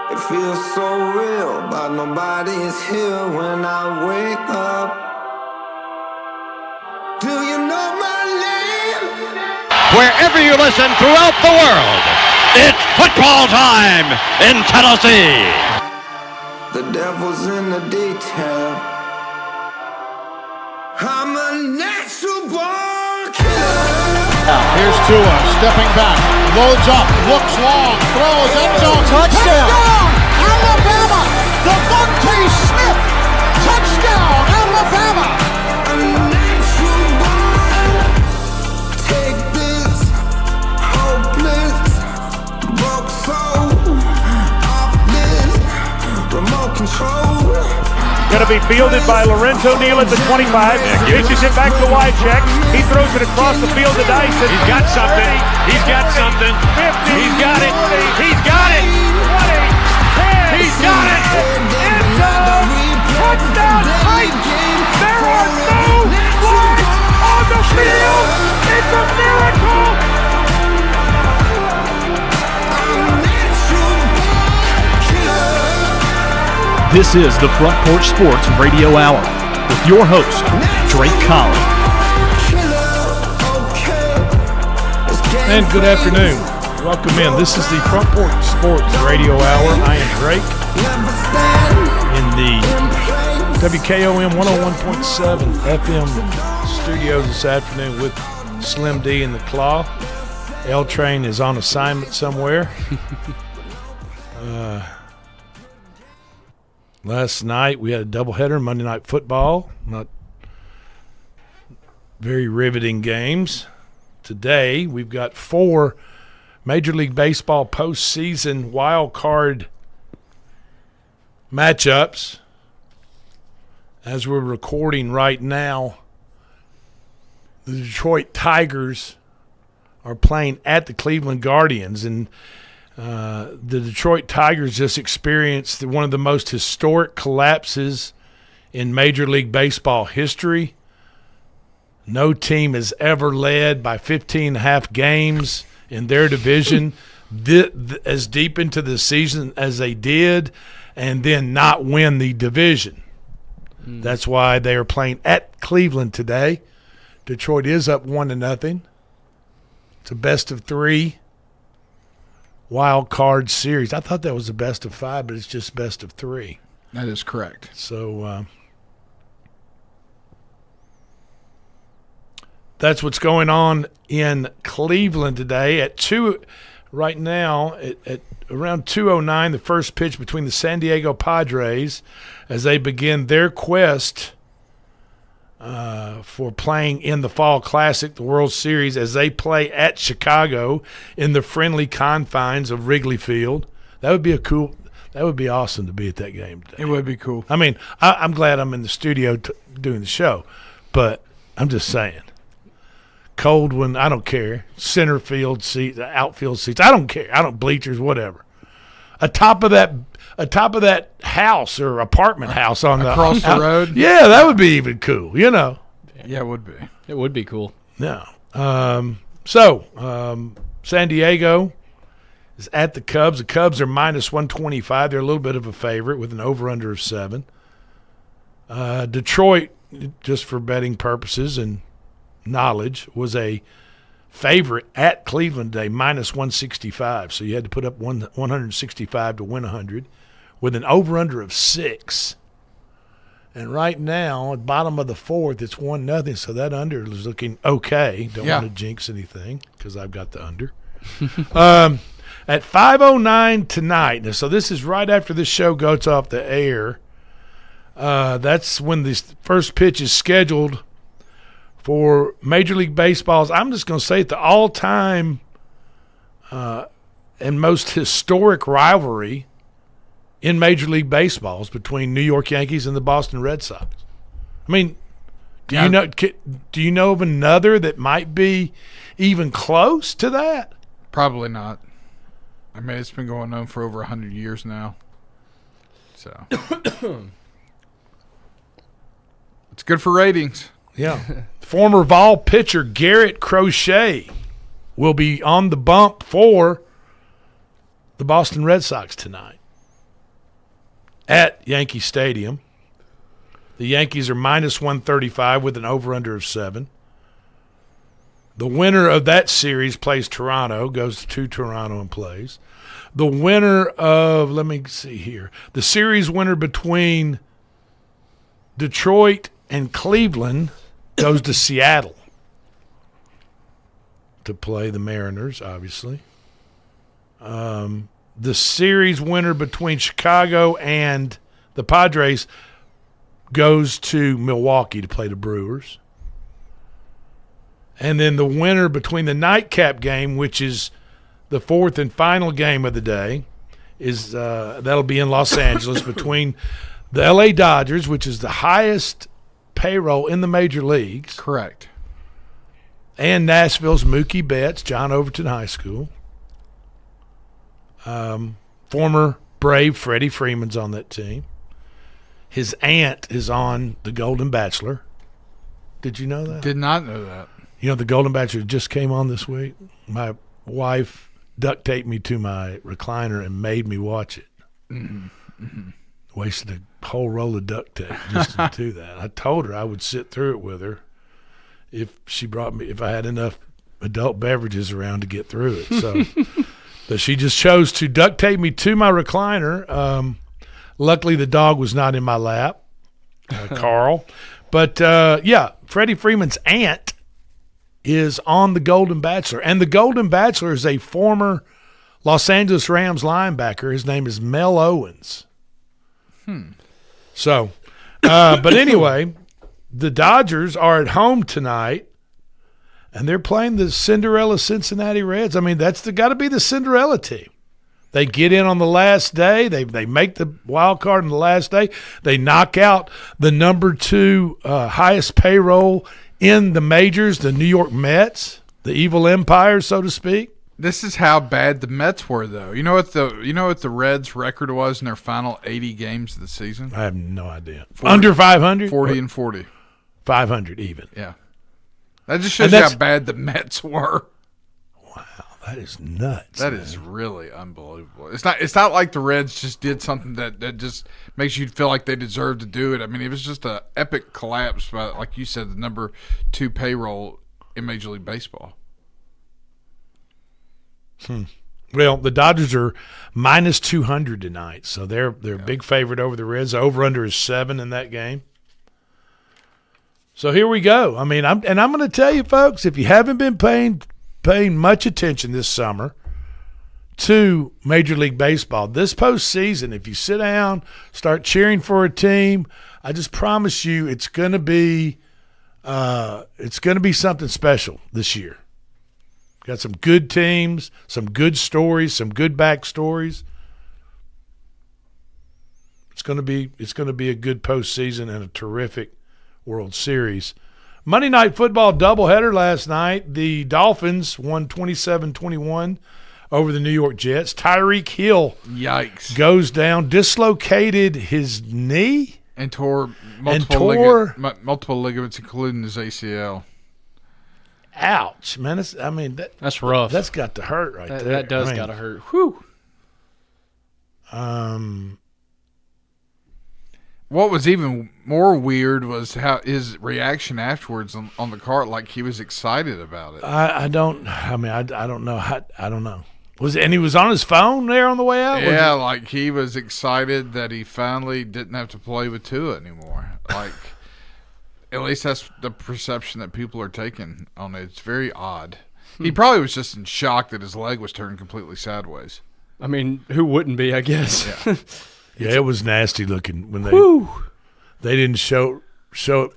It feels so real, but nobody's here when I wake up. Do you know my name? Wherever you listen throughout the world, it's football time in Tennessee. The devil's in the detail. I'm a natural born killer. Here's Tua stepping back, loads up, looks long, throws, end zone, touchdown! Alabama! Devontae Smith! Touchdown, Alabama! A natural born. Take this hopeless broke soul off this remote control. Going to be fielded by Lorenzo Neal at the 25. Pitches it back to Wycheck. He throws it across the field to Dyson. He's got something. He's got something. 50. He's got it. 20, He's got it. 20, 10. He's got it. End zone. Touchdown. There are no flags on the field. It's a miracle. This is the Front Porch Sports Radio Hour with your host, Drake Collins. And good afternoon. Welcome in. This is the Front Porch Sports Radio Hour. I am Drake in the WKOM 101.7 FM studios this afternoon with Slim D and the Claw. L Train is on assignment somewhere. Last night we had a doubleheader, Monday Night Football. Not very riveting games. Today we've got 4 Major League Baseball postseason wild card matchups. As we're recording right now, the Detroit Tigers are playing at the Cleveland Guardians, and the Detroit Tigers just experienced one of the most historic collapses in Major League Baseball history. No team has ever led by 15.5 games in their division as deep into the season as they did, and then not win the division. That's why they are playing at Cleveland today. Detroit is up 1-0. It's a best of 3 wild card series. I thought that was a best of 5, but it's just best of 3. That is correct. So that's what's going on in Cleveland today. At 2 right now, at around 2:09, the first pitch between the San Diego Padres as they begin their quest for playing in the Fall Classic, the World Series, as they play at Chicago in the friendly confines of Wrigley Field. That would be awesome to be at that game today. It would be cool. I mean, I'm glad I'm in the studio doing the show, but I'm just saying. Cold one, I don't care. Center field seats, outfield seats, I don't care. I don't bleachers, whatever. Atop of that house or apartment house on across the road. Yeah, that would be even cool. You know. Yeah, it would be. It would be cool. Yeah. San Diego is at the Cubs. The Cubs are minus 125. They're a little bit of a favorite with an over/under of 7. Detroit, just for betting purposes and knowledge, was a favorite at Cleveland today, minus 165. So you had to put up 165 to win 100 with an over/under of 6. And right now, at bottom of the 4th, it's 1-0. So that under is looking okay. Don't want to jinx anything because I've got the under. At 5:09 tonight, so this is right after this show goes off the air. That's when the first pitch is scheduled for Major League Baseball's, I'm just going to say it, the all-time and most historic rivalry in Major League Baseball is between New York Yankees and the Boston Red Sox. I mean, do you know of another that might be even close to that? Probably not. I mean, it's been going on for over 100 years now. So it's good for ratings. Yeah. Former Vol pitcher Garrett Crochet will be on the bump for the Boston Red Sox tonight. at Yankee Stadium. The Yankees are minus 135 with an over-under of 7. The winner of that series plays Toronto, goes to Toronto and plays. The winner of, let me see here, the series winner between Detroit and Cleveland goes to Seattle to play the Mariners, obviously. The series winner between Chicago and the Padres goes to Milwaukee to play the Brewers. And then the winner between the nightcap game, which is the fourth and final game of the day, is that'll be in Los Angeles between the L.A. Dodgers, which is the highest payroll in the major leagues. Correct. And Nashville's Mookie Betts, John Overton High School. Former Brave Freddie Freeman's on that team. His aunt is on The Golden Bachelor. Did you know that? Did not know that. You know, The Golden Bachelor just came on this week. My wife duct taped me to my recliner and made me watch it. Mm-hmm. Wasted a whole roll of duct tape just to do that. I told her I would sit through it with her if I had enough adult beverages around to get through it. So, but she just chose to duct tape me to my recliner. Luckily, the dog was not in my lap, Carl. But, Freddie Freeman's aunt is on The Golden Bachelor. And The Golden Bachelor is a former Los Angeles Rams linebacker. His name is Mel Owens. So, but anyway, the Dodgers are at home tonight, and they're playing the Cinderella Cincinnati Reds. I mean, that's got to be the Cinderella team. They get in on the last day. They make the wild card on the last day. They knock out the number 2 highest payroll in the majors, the New York Mets, the evil empire, so to speak. This is how bad the Mets were, though. You know what the Reds' record was in their final 80 games of the season? I have no idea. Under 500? 40 and 40. 500 even. Yeah. That just shows you how bad the Mets were. Wow, that is nuts. That is really unbelievable. It's not like the Reds just did something that just makes you feel like they deserve to do it. I mean, it was just an epic collapse by, like you said, the number 2 payroll in Major League Baseball. Well, the Dodgers are minus 200 tonight, so they're a big favorite over the Reds. The over-under is 7 in that game. So here we go. I mean, I'm going to tell you, folks, if you haven't been paying much attention this summer to Major League Baseball, this postseason, if you sit down, start cheering for a team, I just promise you it's going to be something special this year. Got some good teams, some good stories, some good backstories. It's going to be a good postseason and a terrific World Series. Monday Night Football doubleheader last night. The Dolphins won 27-21 over the New York Jets. Tyreek Hill goes down, dislocated his knee and tore multiple ligaments, including his ACL. Ouch, man! That's rough. That's got to hurt right there. That does got to hurt. Whew. What was even more weird was how his reaction afterwards on the cart, like he was excited about it. I don't know. I don't know. And he was on his phone there on the way out? Yeah, like he was excited that he finally didn't have to play with Tua anymore. Like, at least that's the perception that people are taking on it. It's very odd. He probably was just in shock that his leg was turned completely sideways. I mean, who wouldn't be, I guess. Yeah. Yeah, it was nasty looking when they didn't show it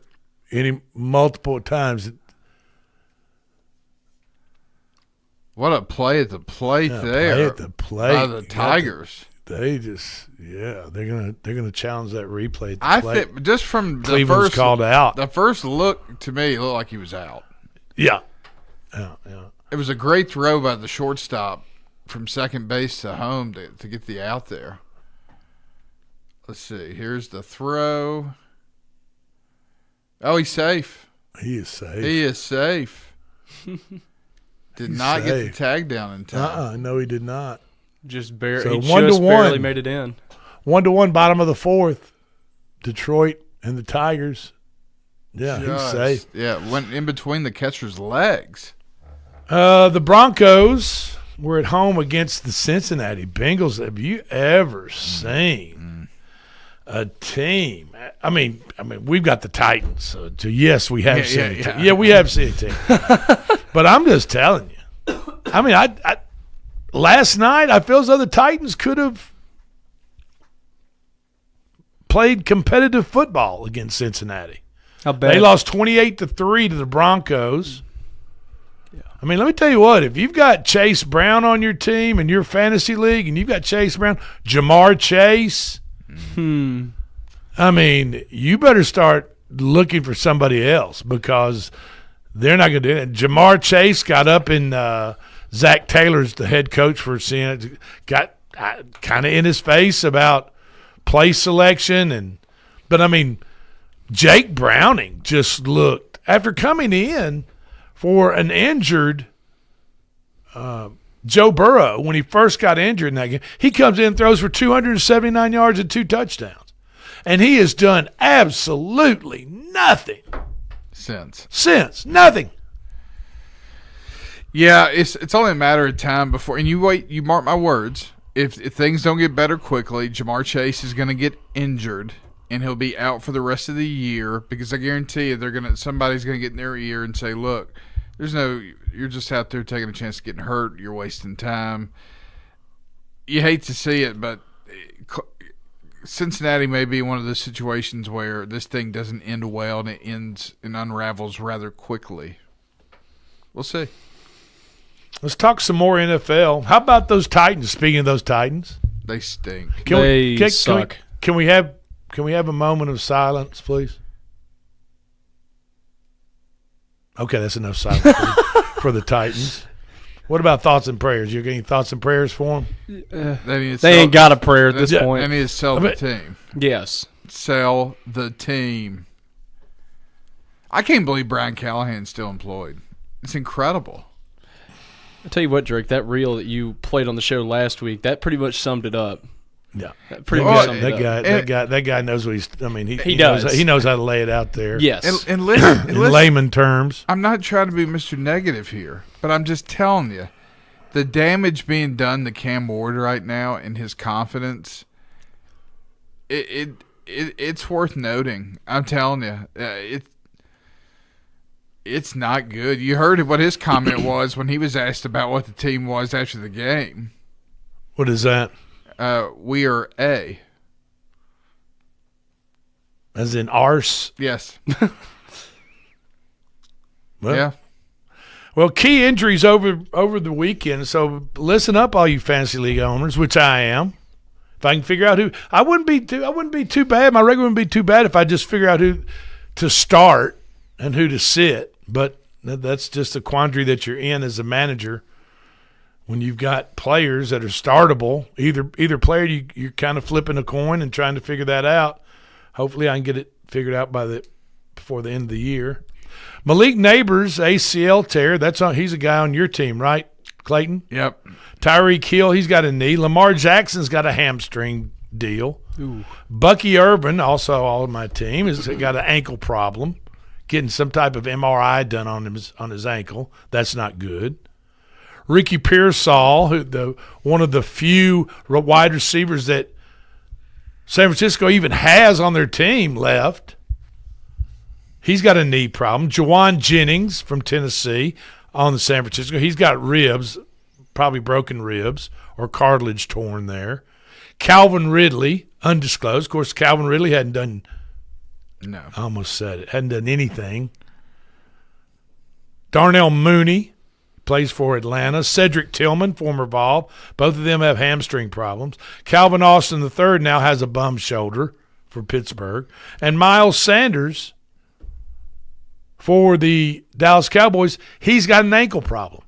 any multiple times. What a play at the plate there! Play at the plate by the Tigers. They're gonna challenge that replay at the plate. I think just from the Cleveland's called out. The first look to me, it looked like he was out. Yeah. It was a great throw by the shortstop from second base to home to get the out there. Let's see. Here's the throw. Oh, he's safe. He is safe. He is safe. Did not get the tag down in time. No, he did not. Just barely. So he 1-1. barely made it in. 1-1 bottom of the fourth. Detroit and the Tigers. Yeah, he's safe. Yeah, went in between the catcher's legs. The Broncos were at home against the Cincinnati Bengals. Have you ever seen a team? I mean, we've got the Titans. So yes, we have seen a team. Yeah, we have seen a team. But I'm just telling you. I mean, I last night I feel as though the Titans could have played competitive football against Cincinnati. How bad? They lost 28-3 to the Broncos. Yeah. I mean, let me tell you what. If you've got Chase Brown on your team in your fantasy league, and you've got Chase Brown, Jamar Chase, I mean, you better start looking for somebody else because they're not going to do it. Jamar Chase got up in Zach Taylor's the head coach for CNN, got kind of in his face about play selection, but I mean, Jake Browning just looked, after coming in for an injured Joe Burrow when he first got injured in that game, he comes in and throws for 279 yards and 2 touchdowns. And he has done absolutely nothing since. Nothing. Yeah, it's only a matter of time before, and you mark my words, if things don't get better quickly, Jamar Chase is going to get injured. And he'll be out for the rest of the year because I guarantee you somebody's gonna get in their ear and say, "Look, you're just out there taking a chance of getting hurt. You're wasting time." You hate to see it, but Cincinnati may be one of those situations where this thing doesn't end well and it ends and unravels rather quickly. We'll see. Let's talk some more NFL. How about those Titans? Speaking of those Titans, they stink. They suck. Can we have a moment of silence, please? Okay, that's enough silence for the Titans. What about thoughts and prayers? You got any thoughts and prayers for them? They ain't got a prayer at this point. They need to sell the team. Yes. Sell the team. I can't believe Brian Callahan's still employed. It's incredible. I'll tell you what, Drake, that reel that you played on the show last week, that pretty much summed it up. Yeah, That guy knows what he's. I mean, he does. He knows how to lay it out there. Yes, and listen, in layman terms. I'm not trying to be Mr. Negative here, but I'm just telling you, the damage being done to Cam Ward right now and his confidence. It's worth noting. I'm telling you, it's not good. You heard what his comment was when he was asked about what the team was after the game. What is that? We are A. As in arse? Yes. Well, yeah. Well, key injuries over the weekend. So listen up, all you fantasy league owners, which I am. If I can figure out who, I wouldn't be too bad. My record wouldn't be too bad if I just figure out who to start and who to sit. But that's just a quandary that you're in as a manager. When you've got players that are startable, either player you're kind of flipping a coin and trying to figure that out. Hopefully I can get it figured out before the end of the year. Malik Neighbors, ACL tear. He's a guy on your team, right, Clayton? Yep. Tyreek Hill, he's got a knee. Lamar Jackson's got a hamstring deal. Ooh. Bucky Irvin, also on my team, has got an ankle problem. Getting some type of MRI done on his ankle. That's not good. Ricky Pearsall, one of the few wide receivers that San Francisco even has on their team left. He's got a knee problem. Jawan Jennings from Tennessee on the San Francisco. He's got ribs, probably broken ribs or cartilage torn there. Calvin Ridley, undisclosed. Of course, Calvin Ridley hadn't done – no. I almost said it. Hadn't done anything. Darnell Mooney plays for Atlanta. Cedric Tillman, former Vol. Both of them have hamstring problems. Calvin Austin III now has a bum shoulder for Pittsburgh. And Miles Sanders for the Dallas Cowboys, he's got an ankle problem.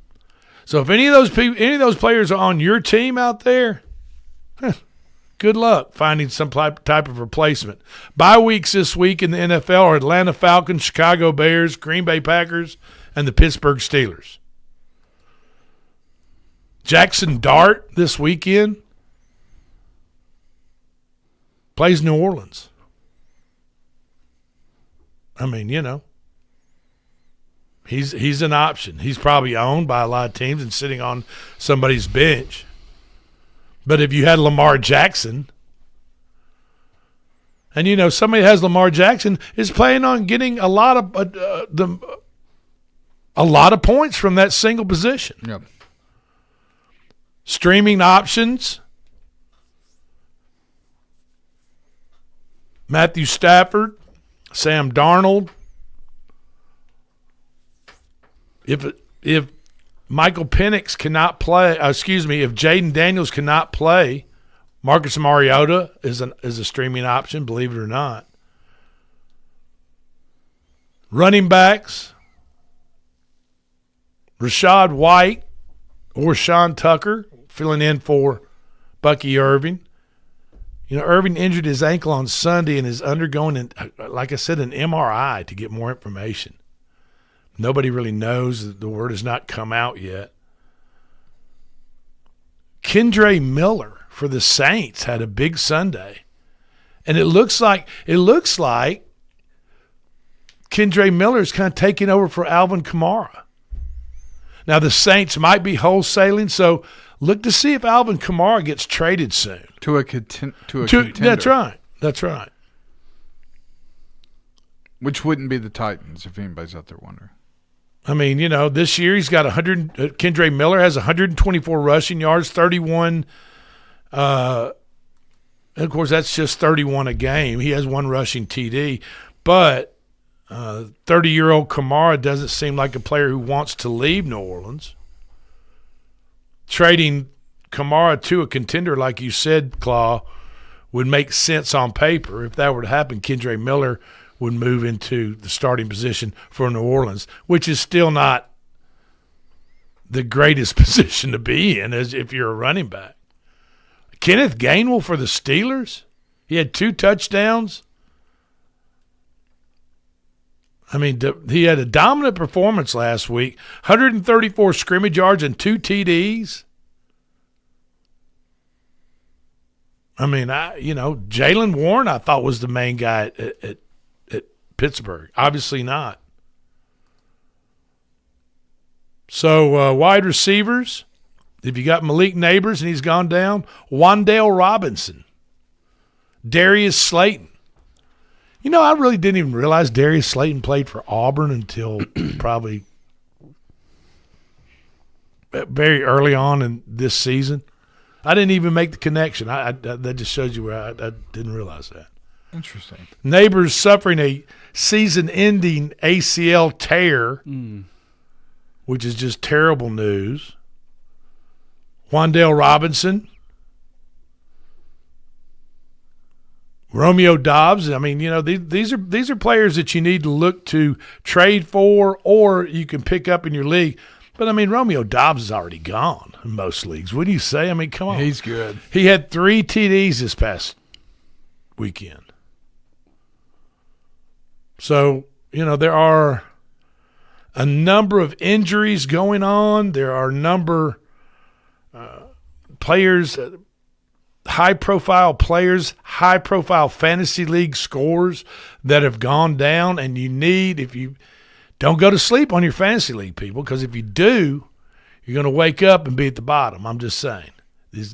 So if any of those players are on your team out there, good luck finding some type of replacement. Bye weeks this week in the NFL are Atlanta Falcons, Chicago Bears, Green Bay Packers, and the Pittsburgh Steelers. Jackson Dart this weekend. Plays New Orleans. I mean, he's an option. He's probably owned by a lot of teams and sitting on somebody's bench. But if you had Lamar Jackson, and somebody that has Lamar Jackson is planning on getting a lot of points from that single position. Yep. Streaming options. Matthew Stafford, Sam Darnold. If Michael Penix cannot play, if Jaden Daniels cannot play, Marcus Mariota is a streaming option, believe it or not. Running backs, Rashad White or Sean Tucker filling in for Bucky Irving. Irving injured his ankle on Sunday and is undergoing, like I said, an MRI to get more information. Nobody really knows. The word has not come out yet. Kendre Miller for the Saints had a big Sunday. And it looks like Kendre Miller is kind of taking over for Alvin Kamara. Now the Saints might be wholesaling, so look to see if Alvin Kamara gets traded soon. To a contender. That's right. Which wouldn't be the Titans, if anybody's out there wondering. I mean, this year he's got 100. Kendre Miller has 124 rushing yards, 31. And of course, that's just 31 a game. He has one rushing TD, but 30-year-old Kamara doesn't seem like a player who wants to leave New Orleans. Trading Kamara to a contender, like you said, Claw, would make sense on paper. If that were to happen, Kendre Miller would move into the starting position for New Orleans, which is still not the greatest position to be in as if you're a running back. Kenneth Gainwell for the Steelers, he had 2 touchdowns. I mean, he had a dominant performance last week, 134 scrimmage yards and 2 TDs. I mean, Jaylen Warren I thought was the main guy at Pittsburgh. Obviously not. So wide receivers, if you got Malik Neighbors and he's gone down, Wan'Dale Robinson, Darius Slayton. I really didn't even realize Darius Slayton played for Auburn until probably very early on in this season. I didn't even make the connection. That just shows you where I didn't realize that. Interesting. Neighbors suffering a season-ending ACL tear, which is just terrible news. Wan'Dale Robinson. Romeo Dobbs. I mean, these are players that you need to look to trade for or you can pick up in your league. But, I mean, Romeo Dobbs is already gone in most leagues. What do you say? I mean, come on. He's good. He had 3 TDs this past weekend. So, there are a number of injuries going on. There are a number players, high-profile players, high-profile fantasy league scores that have gone down, and if you don't go to sleep on your fantasy league, people, because if you do, you're going to wake up and be at the bottom. I'm just saying.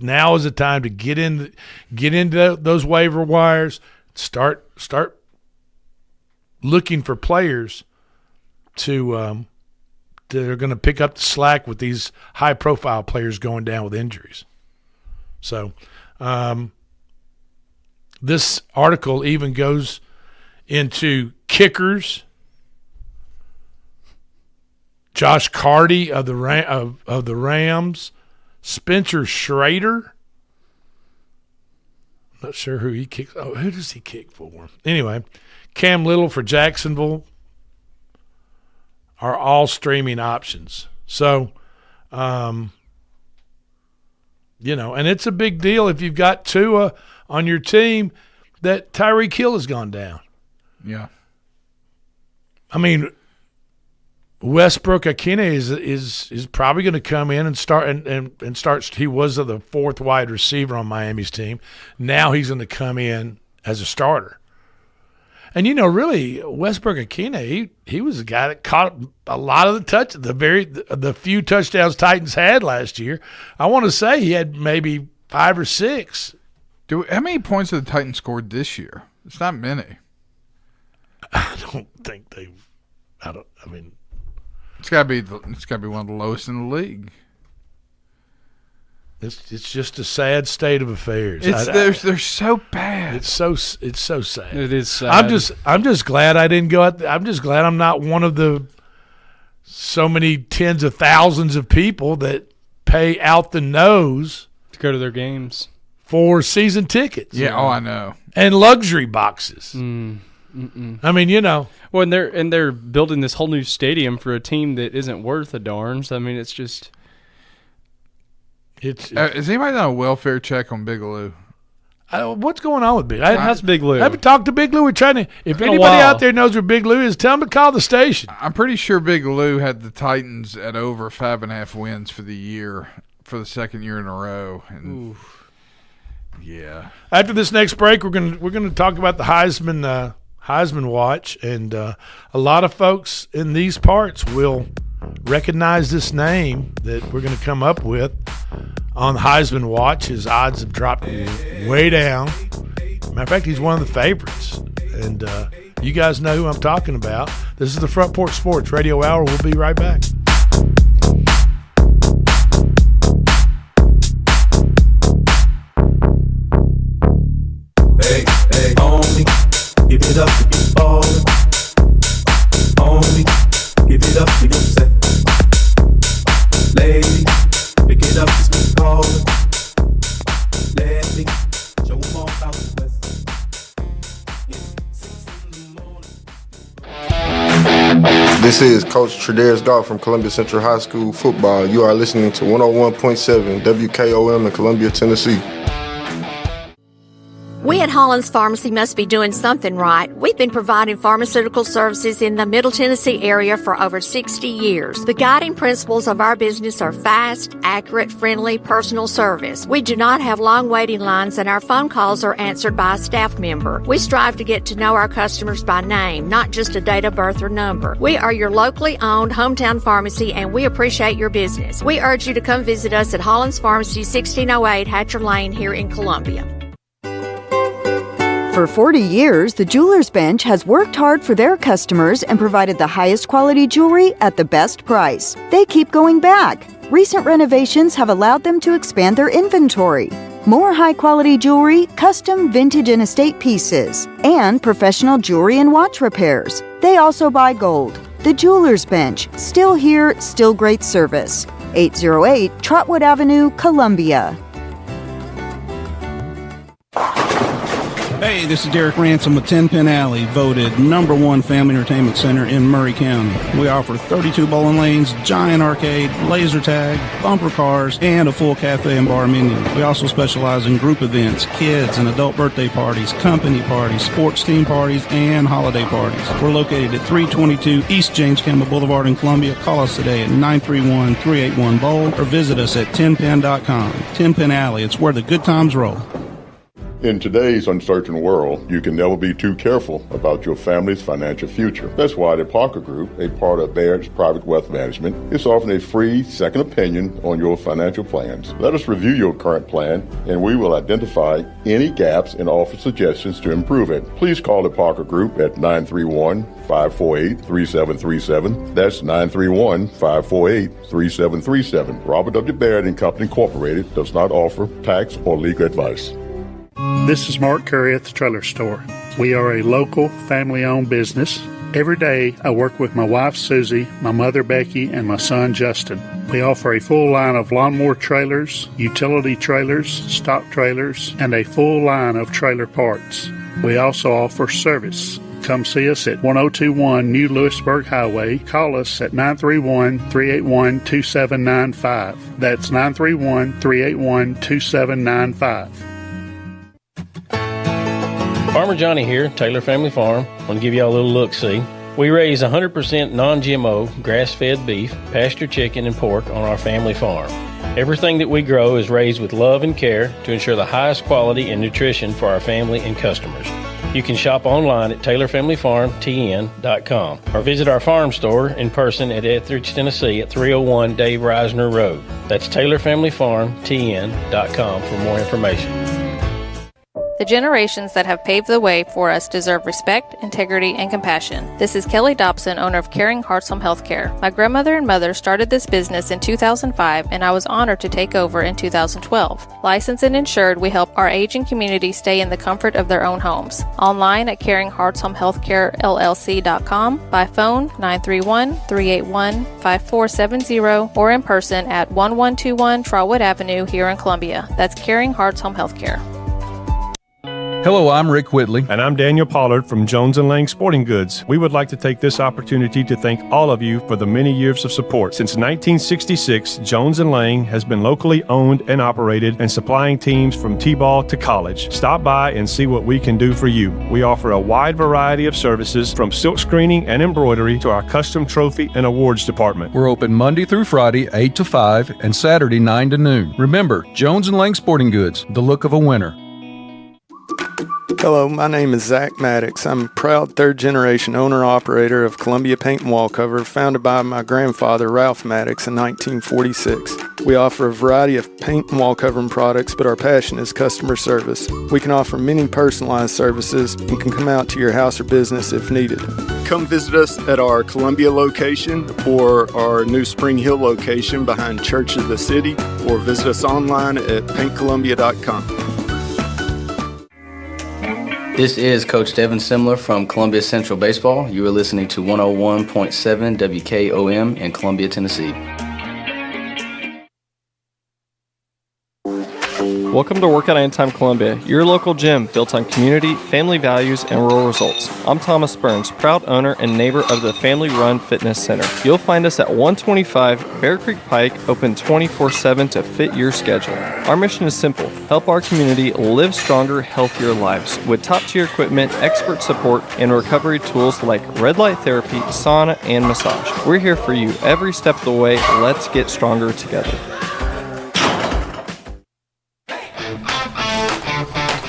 Now is the time to get into those waiver wires, start looking for players that are going to pick up the slack with these high-profile players going down with injuries. So this article even goes into kickers. Josh Carty of the Rams, Spencer Schrader. I'm not sure who he kicks. Oh, who does he kick for? Anyway, Cam Little for Jacksonville are all streaming options. So, and it's a big deal if you've got Tua on your team that Tyreek Hill has gone down. Yeah. I mean, Westbrook Akine is probably going to come in and start and start. He was the 4th wide receiver on Miami's team. Now he's going to come in as a starter. And, really, Westbrook-Akina, he was the guy that caught a lot of the few touchdowns Titans had last year. I want to say he had maybe 5 or 6. How many points have the Titans scored this year? It's not many. I don't think it's got to be one of the lowest in the league. It's just a sad state of affairs. They're so bad. It's so sad. It is sad. I'm just glad I didn't go out. I'm just glad I'm not one of the so many tens of thousands of people that pay out the nose to go to their games for season tickets. Yeah. Oh, I know. And luxury boxes. I mean, Well, and they're building this whole new stadium for a team that isn't worth a darn. So I mean, it's just. Has anybody done a welfare check on Big Lou? What's going on with Big? How's Big Lou? I haven't talked to Big Lou. We're trying to. If been a anybody while. out there knows where Big Lou is, tell him to call the station. I'm pretty sure Big Lou had the Titans at over 5.5 wins for the year for the second year in a row. And yeah. After this next break, we're gonna talk about the Heisman watch, and a lot of folks in these parts will recognize this name that we're going to come up with on the Heisman watch. His odds have dropped way down. Matter of fact, he's one of the favorites, and you guys know who I'm talking about. This is the Front Porch Sports Radio Hour. We'll be right back. Hey, homie, give it up if you ballin'. Homie, give it up if you set. Lady, pick it up, it's me callin'. Let me show 'em all out the west. It's 6 in the morning. This is Coach Tredaris Goff from Columbia Central High School football. You are listening to 101.7 WKOM in Columbia, Tennessee. We at Hollins Pharmacy must be doing something right. We've been providing pharmaceutical services in the Middle Tennessee area for over 60 years. The guiding principles of our business are fast, accurate, friendly, personal service. We do not have long waiting lines, and our phone calls are answered by a staff member. We strive to get to know our customers by name, not just a date of birth or number. We are your locally owned hometown pharmacy, and we appreciate your business. We urge you to come visit us at Hollins Pharmacy, 1608 Hatcher Lane here in Columbia. For 40 years, the Jewelers Bench has worked hard for their customers and provided the highest quality jewelry at the best price. They keep going back. Recent renovations have allowed them to expand their inventory. More high-quality jewelry, custom vintage and estate pieces, and professional jewelry and watch repairs. They also buy gold. The Jewelers Bench, still here, still great service. 808 Trotwood Avenue, Columbia. Hey, this is Derek Ransom with 10 Pin Alley, voted #1 family entertainment center in Murray County. We offer 32 bowling lanes, giant arcade, laser tag, bumper cars, and a full cafe and bar menu. We also specialize in group events, kids and adult birthday parties, company parties, sports team parties, and holiday parties. We're located at 322 East James Campbell Boulevard in Columbia. Call us today at 931-381-BOWL or visit us at 10pin.com. 10 Pin Alley, it's where the good times roll. In today's uncertain world, you can never be too careful about your family's financial future. That's why the Parker Group, a part of Baird's Private Wealth Management, is offering a free second opinion on your financial plans. Let us review your current plan, and we will identify any gaps and offer suggestions to improve it. Please call the Parker Group at 931-548-3737. That's 931-548-3737. Robert W. Baird & Company Incorporated does not offer tax or legal advice. This is Mark Curry at the Trailer Store. We are a local, family-owned business. Every day, I work with my wife, Susie, my mother, Becky, and my son, Justin. We offer a full line of lawnmower trailers, utility trailers, stock trailers, and a full line of trailer parts. We also offer service. Come see us at 1021 New Lewisburg Highway. Call us at 931-381-2795. That's 931-381-2795. Farmer Johnny here, Taylor Family Farm. I want to give y'all a little look-see. We raise 100% non-GMO, grass-fed beef, pasture chicken, and pork on our family farm. Everything that we grow is raised with love and care to ensure the highest quality and nutrition for our family and customers. You can shop online at TaylorFamilyFarmTN.com or visit our farm store in person at Etheridge, Tennessee at 301 Dave Reisner Road. That's TaylorFamilyFarmTN.com for more information. The generations that have paved the way for us deserve respect, integrity, and compassion. This is Kelly Dobson, owner of Caring Hearts Home Healthcare. My grandmother and mother started this business in 2005, and I was honored to take over in 2012. Licensed and insured, we help our aging community stay in the comfort of their own homes. Online at CaringHeartsHomeHealthcareLLC.com, by phone 931-381-5470, or in person at 1121 Trotwood Avenue here in Columbia. That's Caring Hearts Home Healthcare. Hello, I'm Rick Whitley. And I'm Daniel Pollard from Jones & Lang Sporting Goods. We would like to take this opportunity to thank all of you for the many years of support. Since 1966, Jones & Lang has been locally owned and operated and supplying teams from T-ball to college. Stop by and see what we can do for you. We offer a wide variety of services from silk screening and embroidery to our custom trophy and awards department. We're open Monday through Friday, 8 to 5, and Saturday, 9 to noon. Remember, Jones & Lang Sporting Goods, the look of a winner. Hello, my name is Zach Maddox. I'm a proud third-generation owner-operator of Columbia Paint and Wallcover, founded by my grandfather, Ralph Maddox, in 1946. We offer a variety of paint and wallcovering products, but our passion is customer service. We can offer many personalized services and can come out to your house or business if needed. Come visit us at our Columbia location or our new Spring Hill location behind Church of the City, or visit us online at paintcolumbia.com. This is Coach Devin Simler from Columbia Central Baseball. You are listening to 101.7 WKOM in Columbia, Tennessee. Welcome to Workout Anytime Columbia, your local gym built on community, family values, and rural results. I'm Thomas Burns, proud owner and neighbor of the Family Run Fitness Center. You'll find us at 125 Bear Creek Pike, open 24/7 to fit your schedule. Our mission is simple: help our community live stronger, healthier lives with top-tier equipment, expert support, and recovery tools like red light therapy, sauna, and massage. We're here for you every step of the way. Let's get stronger together.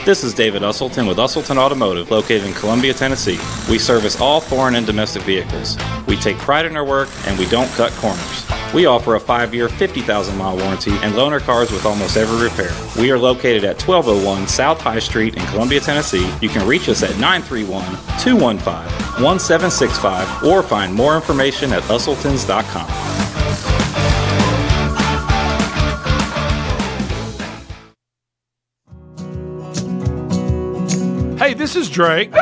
This is David Usselton with Usselton Automotive, located in Columbia, Tennessee. We service all foreign and domestic vehicles. We take pride in our work, and we don't cut corners. We offer a 5-year, 50,000-mile warranty and loaner cars with almost every repair. We are located at 1201 South High Street in Columbia, Tennessee. You can reach us at 931-215-1765 or find more information at usseltons.com. Hey, this is Drake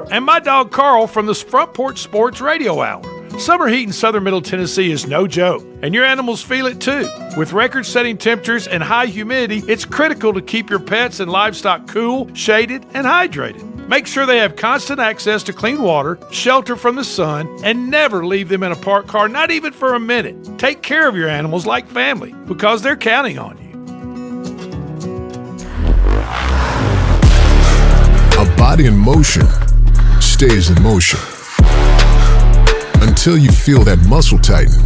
and my dog Carl from the Front Porch Sports Radio Hour. Summer heat in southern Middle Tennessee is no joke, and your animals feel it too. With record-setting temperatures and high humidity, it's critical to keep your pets and livestock cool, shaded, and hydrated. Make sure they have constant access to clean water, shelter from the sun, and never leave them in a parked car, not even for a minute. Take care of your animals like family, because they're counting on you. A body in motion stays in motion until you feel that muscle tighten,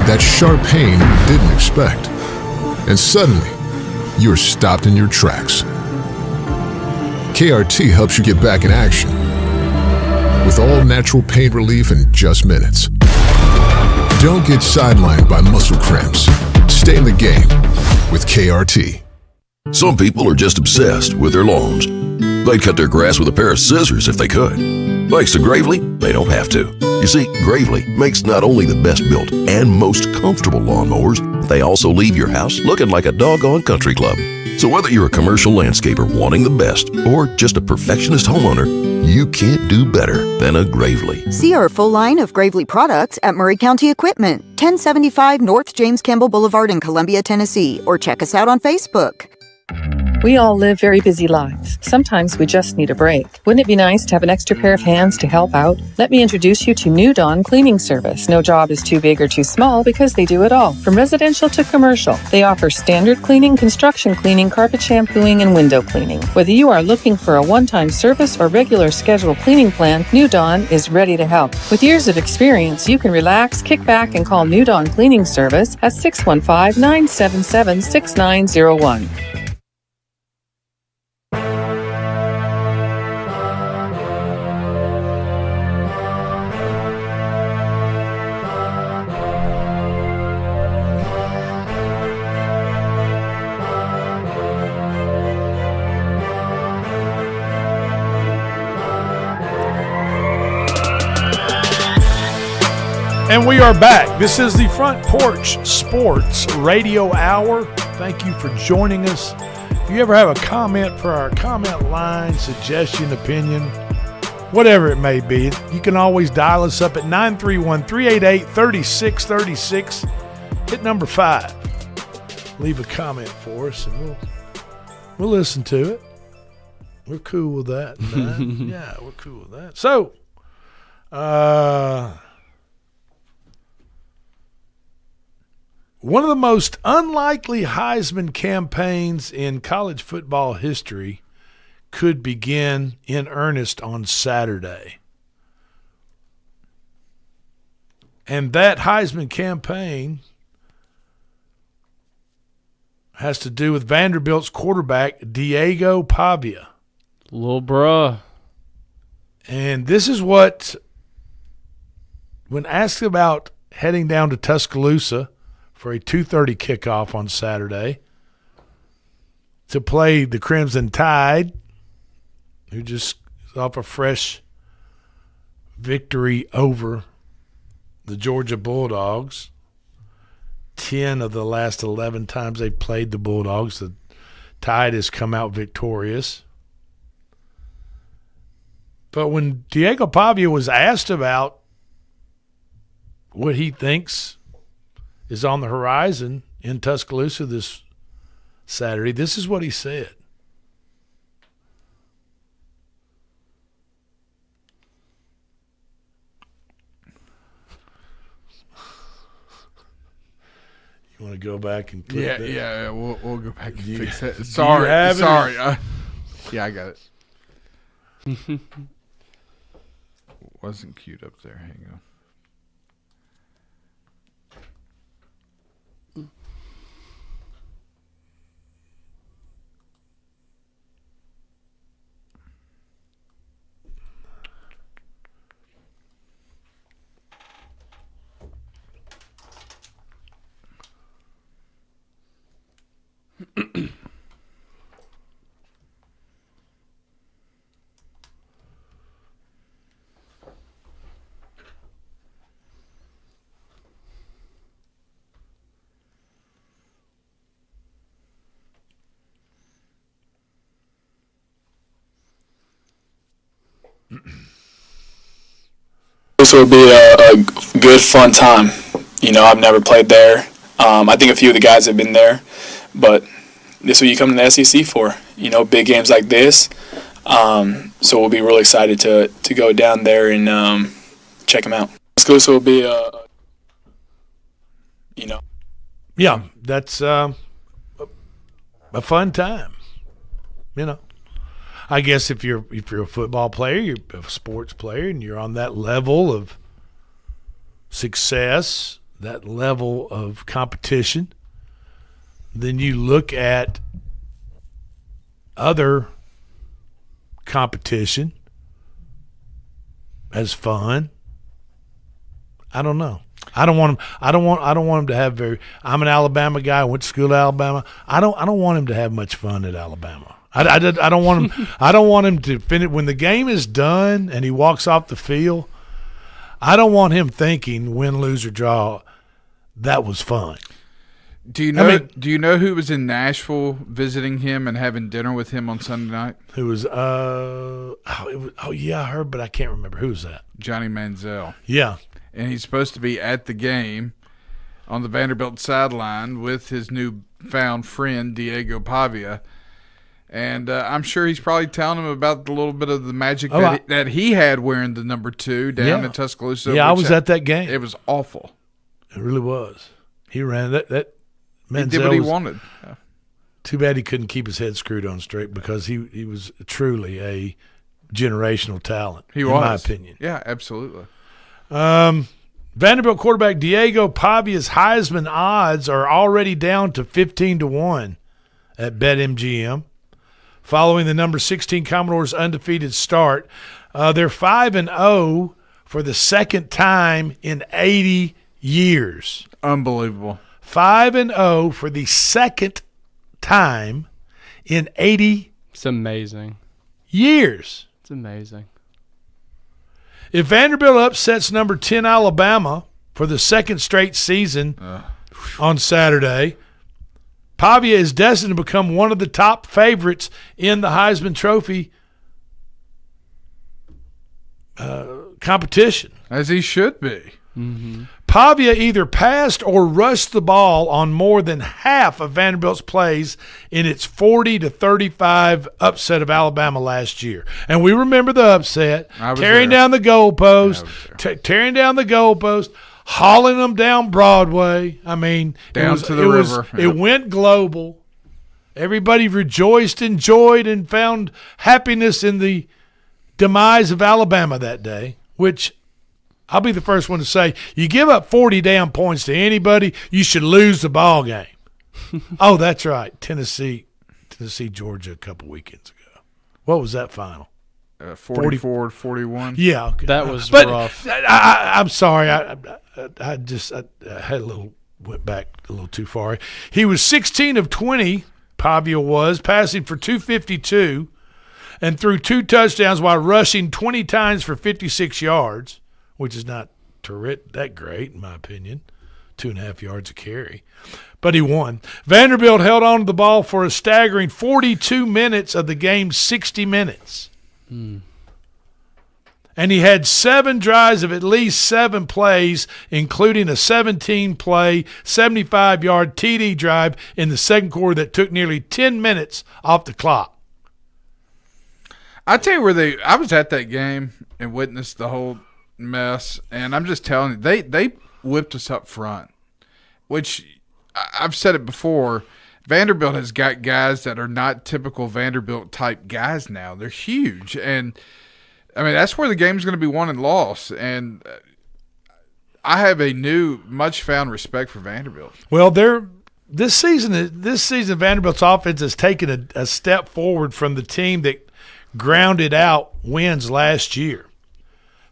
that sharp pain you didn't expect, and suddenly you're stopped in your tracks. KRT helps you get back in action with all natural pain relief in just minutes. Don't get sidelined by muscle cramps. Stay in the game with KRT. Some people are just obsessed with their lawns. They'd cut their grass with a pair of scissors if they could. Thanks to Gravely, they don't have to. You see, Gravely makes not only the best built and most comfortable lawnmowers, they also leave your house looking like a doggone country club. So whether you're a commercial landscaper wanting the best or just a perfectionist homeowner, you can't do better than a Gravely. See our full line of Gravely products at Murray County Equipment, 1075 North James Campbell Boulevard in Columbia, Tennessee, or check us out on Facebook. We all live very busy lives. Sometimes we just need a break. Wouldn't it be nice to have an extra pair of hands to help out? Let me introduce you to New Dawn Cleaning Service. No job is too big or too small because they do it all, from residential to commercial. They offer standard cleaning, construction cleaning, carpet shampooing, and window cleaning. Whether you are looking for a one-time service or regular scheduled cleaning plan, New Dawn is ready to help. With years of experience, you can relax, kick back, and call New Dawn Cleaning Service at 615-977-6901. And we are back. This is the Front Porch Sports Radio Hour. Thank you for joining us. If you ever have a comment for our comment line, suggestion, opinion, whatever it may be, you can always dial us up at 931-388-3636. Hit number 5. Leave a comment for us, and we'll listen to it. We're cool with that. Yeah, we're cool with that. So, one of the most unlikely Heisman campaigns in college football history could begin in earnest on Saturday. And that Heisman campaign has to do with Vanderbilt's quarterback, Diego Pavia. Little bruh. And this is what, when asked about heading down to Tuscaloosa for a 2:30 kickoff on Saturday to play the Crimson Tide, who just is off a fresh victory over the Georgia Bulldogs. 10 of the last 11 times they played the Bulldogs, the Tide has come out victorious. But when Diego Pavia was asked about what he thinks is on the horizon in Tuscaloosa this Saturday, this is what he said. You want to go back and click that? Yeah, we'll go back and fix that. Do Sorry. you have it? Yeah, I got it. Wasn't queued up there. Hang on. This will be a good, fun time. You know, I've never played there. I think a few of the guys have been there, but this is what you come to the SEC for. You know, big games like this. So we'll be really excited to go down there and check them out. This will be you know. Yeah, that's a fun time. You know, I guess if you're a football player, you're a sports player, and you're on that level of success, that level of competition, then you look at other competition as fun. I don't know. I don't want him to have very. I'm an Alabama guy. I went to school at Alabama. I don't want him to have much fun at Alabama. I don't want him. I don't want him to finish when the game is done and he walks off the field. I don't want him thinking win, lose, or draw. That was fun. Do you know? Do you know who was in Nashville visiting him and having dinner with him on Sunday night? Who was? Yeah, I heard, but I can't remember. Who was that? Johnny Manziel. Yeah, and he's supposed to be at the game on the Vanderbilt sideline with his newfound friend Diego Pavia. And I'm sure he's probably telling him about the little bit of the magic that he had wearing the number 2 down in Tuscaloosa. Yeah, I was at that game. It was awful. It really was. He ran that. He did what he wanted. Yeah. Too bad he couldn't keep his head screwed on straight because he was truly a generational talent. In my opinion. Yeah, absolutely. Vanderbilt quarterback Diego Pavia's Heisman odds are already down to 15-1 at BetMGM. Following the number 16 Commodores' undefeated start, they're 5-0 for the second time in 80 years. Unbelievable. 5-0 for the second time in 80 It's amazing. years. It's amazing. If Vanderbilt upsets number 10 Alabama for the second straight season on Saturday, Pavia is destined to become one of the top favorites in the Heisman Trophy competition. As he should be. Mm-hmm. Pavia either passed or rushed the ball on more than half of Vanderbilt's plays in its 40-35 upset of Alabama last year. And we remember the upset, tearing down the goalpost, hauling them down Broadway. I mean, down to the river. It went global. Everybody rejoiced, enjoyed, and found happiness in the demise of Alabama that day, which I'll be the first one to say, you give up 40 damn points to anybody, you should lose the ball game. Oh, that's right. Tennessee, Georgia a couple weekends ago. What was that final? 44-41. Yeah. Okay. That was rough. I'm sorry. I had went back a little too far. He was 16 of 20, Pavia was, passing for 252 and threw 2 touchdowns while rushing 20 times for 56 yards. Which is not that great, in my opinion. 2.5 yards a carry. But he won. Vanderbilt held on to the ball for a staggering 42 minutes of the game's 60 minutes. And he had 7 drives of at least 7 plays, including a 17-play, 75-yard TD drive in the second quarter that took nearly 10 minutes off the clock. I tell you I was at that game and witnessed the whole mess, and I'm just telling you, they whipped us up front, which I've said it before. Vanderbilt has got guys that are not typical Vanderbilt type guys now. They're huge, and I mean that's where the game's going to be won and lost. And I have a new, much found respect for Vanderbilt. Well, this season Vanderbilt's offense has taken a step forward from the team that grounded out wins last year.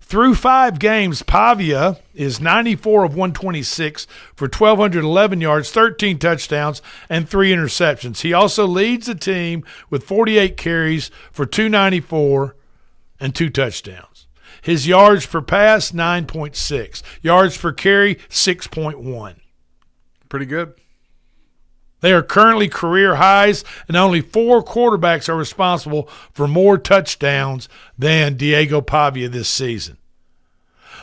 Through 5 games, Pavia is 94 of 126 for 1,211 yards, 13 touchdowns, and 3 interceptions. He also leads the team with 48 carries for 294 and 2 touchdowns. His yards per pass, 9.6. Yards per carry, 6.1. Pretty good. They are currently career highs, and only 4 quarterbacks are responsible for more touchdowns than Diego Pavia this season.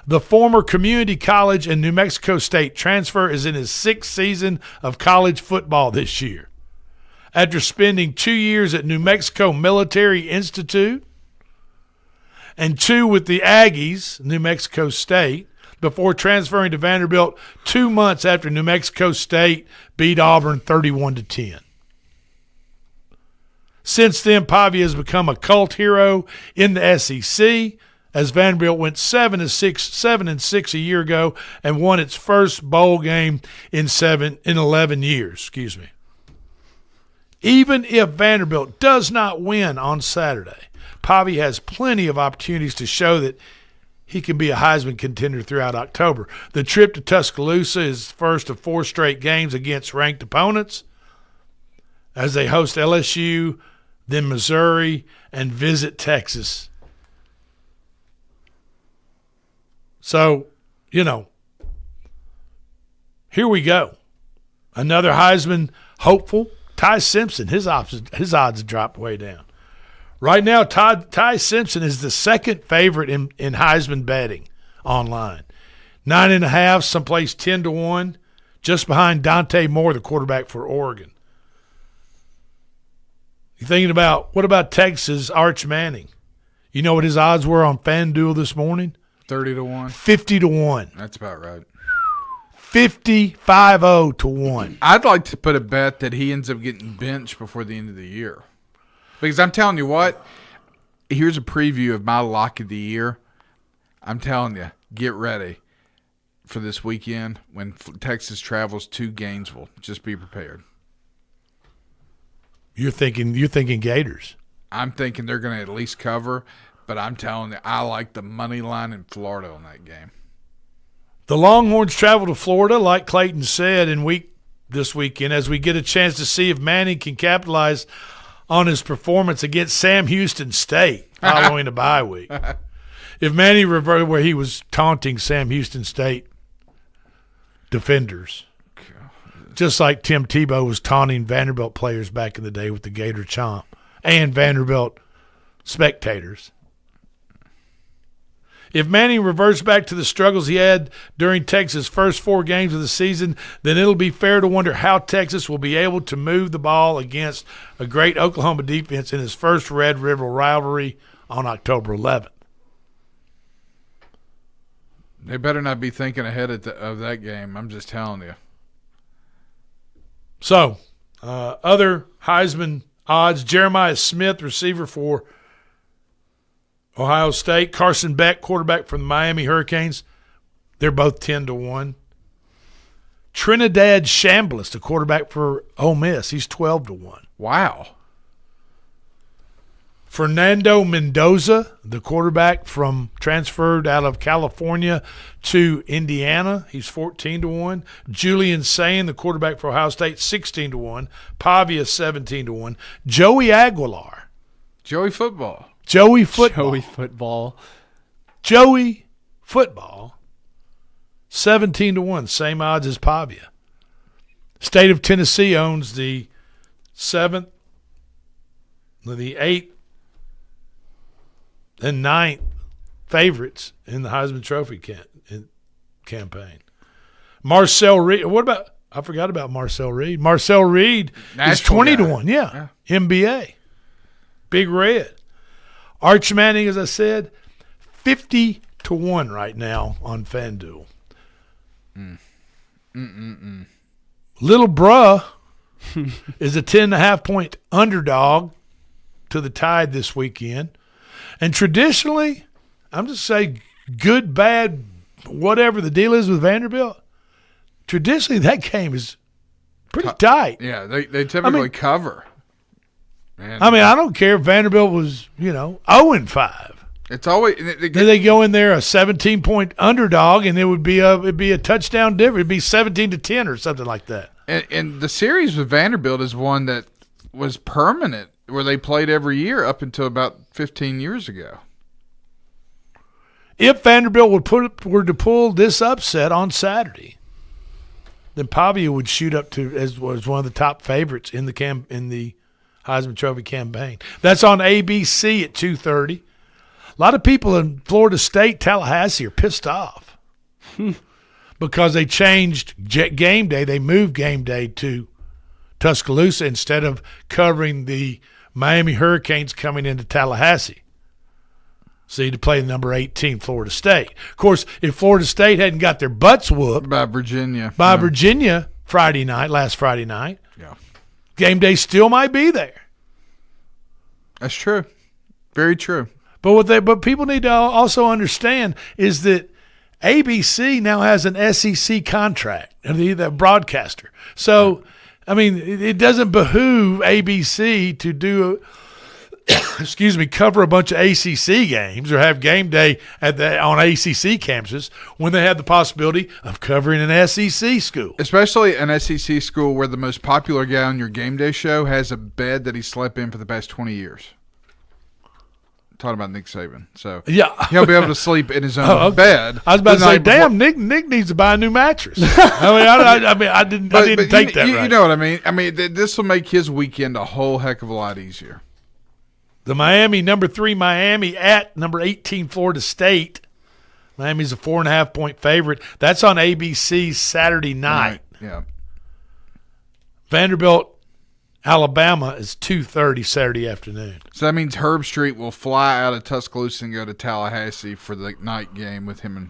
The former community college and New Mexico State transfer is in his 6th season of college football this year. After spending 2 years at New Mexico Military Institute and 2 with the Aggies, New Mexico State, before transferring to Vanderbilt 2 months after New Mexico State beat Auburn 31-10. Since then, Pavia has become a cult hero in the SEC, as Vanderbilt went 7-6 a year ago and won its first bowl game in 11 years. Even if Vanderbilt does not win on Saturday, Pavia has plenty of opportunities to show that he can be a Heisman contender throughout October. The trip to Tuscaloosa is first of 4 straight games against ranked opponents as they host LSU, then Missouri, and visit Texas. So, here we go. Another Heisman hopeful, Ty Simpson. His odds dropped way down. Right now, Ty Simpson is the second favorite in Heisman betting online. 9.5, someplace 10-1, just behind Dante Moore, the quarterback for Oregon. You thinking about what about Texas Arch Manning? You know what his odds were on FanDuel this morning? 30-1. 50-1. That's about right. 50-50-1. I'd like to put a bet that he ends up getting benched before the end of the year. Because I'm telling you what, here's a preview of my lock of the year. I'm telling you, get ready for this weekend when Texas travels to Gainesville. Just be prepared. You're thinking Gators. I'm thinking they're going to at least cover, but I'm telling you, I like the money line in Florida on that game. The Longhorns travel to Florida, like Clayton said, this weekend as we get a chance to see if Manning can capitalize on his performance against Sam Houston State following the bye week. If Manning reverted where he was taunting Sam Houston State defenders, just like Tim Tebow was taunting Vanderbilt players back in the day with the Gator Chomp and Vanderbilt spectators. If Manning reverts back to the struggles he had during Texas' first 4 games of the season, then it'll be fair to wonder how Texas will be able to move the ball against a great Oklahoma defense in his first Red River rivalry on October 11th. They better not be thinking ahead of that game. I'm just telling you. So, other Heisman odds, Jeremiah Smith, receiver for Ohio State. Carson Beck, quarterback from the Miami Hurricanes. They're both 10-1. Trinidad Chambliss, the quarterback for Ole Miss. He's 12-1. Wow. Fernando Mendoza, the quarterback transferred out of California to Indiana. He's 14-1. Julian Sain, the quarterback for Ohio State, 16-1. Pavia, 17-1. Joey Aguilar. Joey Football. Joey Football. 17-1. Same odds as Pavia. State of Tennessee owns the 7th, the 8th, and 9th favorites in the Heisman Trophy campaign. Marcel Reed. I forgot about Marcel Reed. Marcel Reed is 20-1. Yeah. NBA. Big Red. Arch Manning, as I said, 50-1 right now on FanDuel. Little Bruh is a 10.5-point underdog to the Tide this weekend. And traditionally, I'm just saying good, bad, whatever the deal is with Vanderbilt, traditionally that game is pretty tight. Yeah, they typically cover. Man. I don't care if Vanderbilt was, 0-5. It's always they go in there a 17-point underdog, and it'd be a touchdown difference. It'd be 17-10 or something like that. And the series with Vanderbilt is one that was permanent, where they played every year up until about 15 years ago. If Vanderbilt were to pull this upset on Saturday, then Pavia would shoot up to as one of the top favorites in the Heisman Trophy campaign. That's on ABC at 2:30. A lot of people in Florida State, Tallahassee are pissed off because they changed game day. They moved game day to Tuscaloosa instead of covering the Miami Hurricanes coming into Tallahassee. See, to play the number 18 Florida State. Of course, if Florida State hadn't got their butts whooped by Virginia Virginia last Friday night, yeah, game day still might be there. That's true. Very true. But people need to also understand is that ABC now has an SEC contract, the broadcaster. So, it doesn't behoove ABC to do cover a bunch of ACC games or have game day on ACC campuses when they have the possibility of covering an SEC school. Especially an SEC school where the most popular guy on your game day show has a bed that he slept in for the past 20 years. Talking about Nick Saban. So yeah, he'll be able to sleep in his own bed. I was about to say, damn, Nick needs to buy a new mattress. I didn't take that right. You know what I mean? This will make his weekend a whole heck of a lot easier. The number 3 Miami at number 18 Florida State. Miami's a 4.5-point favorite. That's on ABC Saturday night. Yeah. Vanderbilt Alabama is 2:30 Saturday afternoon. So that means Herb Street will fly out of Tuscaloosa and go to Tallahassee for the night game with him and.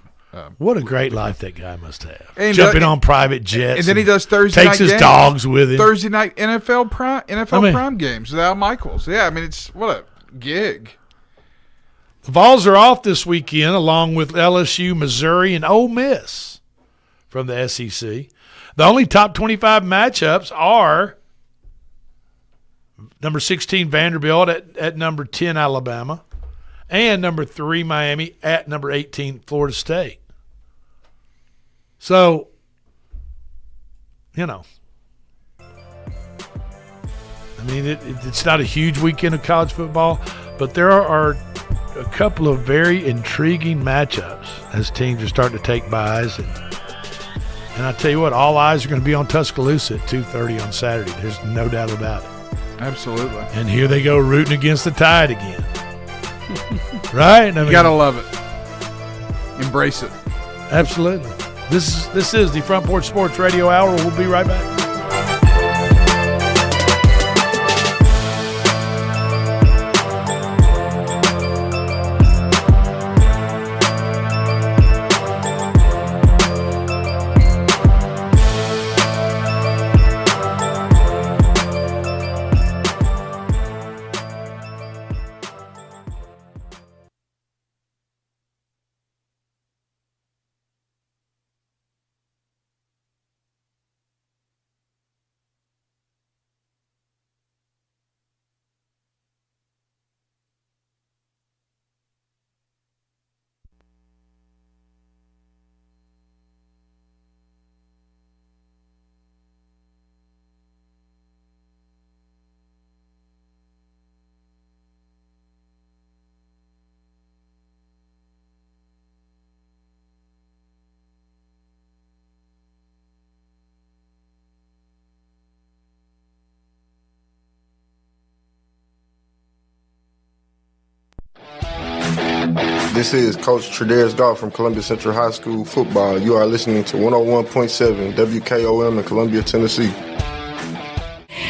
What a great life that guy must have. And jumping on private jets. And then he does Thursday night takes his games. dogs with him. Thursday night NFL Prime games with Al Michaels. Yeah, I mean, it's what a gig. The Vols are off this weekend along with LSU, Missouri, and Ole Miss from the SEC. The only top 25 matchups are number 16 Vanderbilt at number 10 Alabama and number 3 Miami at number 18 Florida State. So, I mean, it's not a huge weekend of college football, but there are a couple of very intriguing matchups as teams are starting to take buys. And I tell you what, all eyes are going to be on Tuscaloosa at 2:30 on Saturday. There's no doubt about it. Absolutely. And here they go rooting against the Tide again. Right? I mean, you got to love it. Embrace it. Absolutely. This is the Front Porch Sports Radio Hour. We'll be right back. This is Coach Tredaris Goff from Columbia Central High School football. You are listening to 101.7 WKOM in Columbia, Tennessee.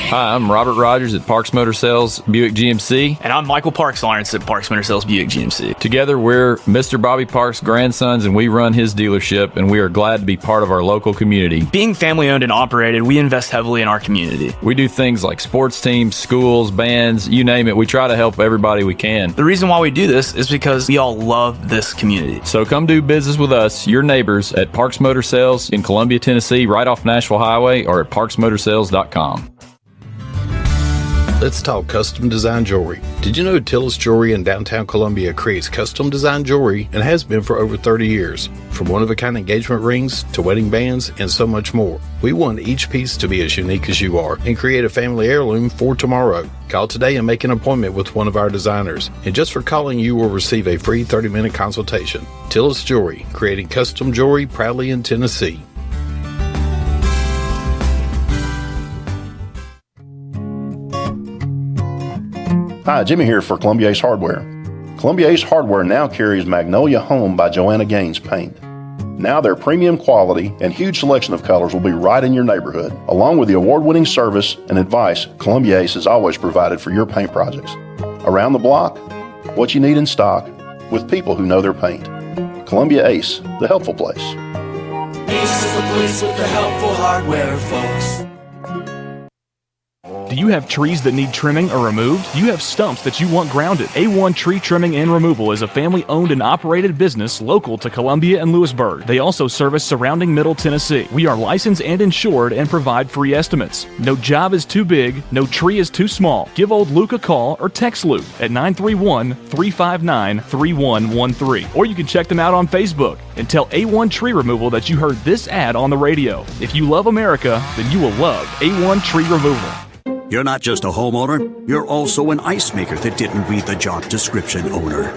Hi, I'm Robert Rogers at Parks Motor Sales Buick GMC. And I'm Michael Parks Lawrence at Parks Motor Sales Buick GMC. Together, we're Mr. Bobby Parks' grandsons, and we run his dealership, and we are glad to be part of our local community. Being family owned and operated, we invest heavily in our community. We do things like sports teams, schools, bands, you name it. We try to help everybody we can. The reason why we do this is because we all love this community. So come do business with us, your neighbors, at Parks Motor Sales in Columbia, Tennessee, right off Nashville Highway, or at parksmotorsales.com. Let's talk custom design jewelry. Did you know Tillis Jewelry in downtown Columbia creates custom design jewelry and has been for over 30 years? From one-of-a-kind engagement rings to wedding bands and so much more. We want each piece to be as unique as you are and create a family heirloom for tomorrow. Call today and make an appointment with one of our designers. And just for calling, you will receive a free 30-minute consultation. Tillis Jewelry, creating custom jewelry proudly in Tennessee. Hi, Jimmy here for Columbia Ace Hardware. Columbia Ace Hardware now carries Magnolia Home by Joanna Gaines paint. Now their premium quality and huge selection of colors will be right in your neighborhood. Along with the award-winning service and advice Columbia Ace has always provided for your paint projects. Around the block, what you need in stock, with people who know their paint. Columbia Ace, the helpful place. Ace is the place with the helpful hardware, folks. Do you have trees that need trimming or removed? Do you have stumps that you want grounded? A1 Tree Trimming and Removal is a family-owned and operated business local to Columbia and Lewisburg. They also service surrounding Middle Tennessee. We are licensed and insured and provide free estimates. No job is too big, no tree is too small. Give old Luke a call or text Luke at 931-359-3113. Or you can check them out on Facebook and tell A1 Tree Removal that you heard this ad on the radio. If you love America, then you will love A1 Tree Removal. You're not just a homeowner, you're also an ice maker that didn't read the job description owner.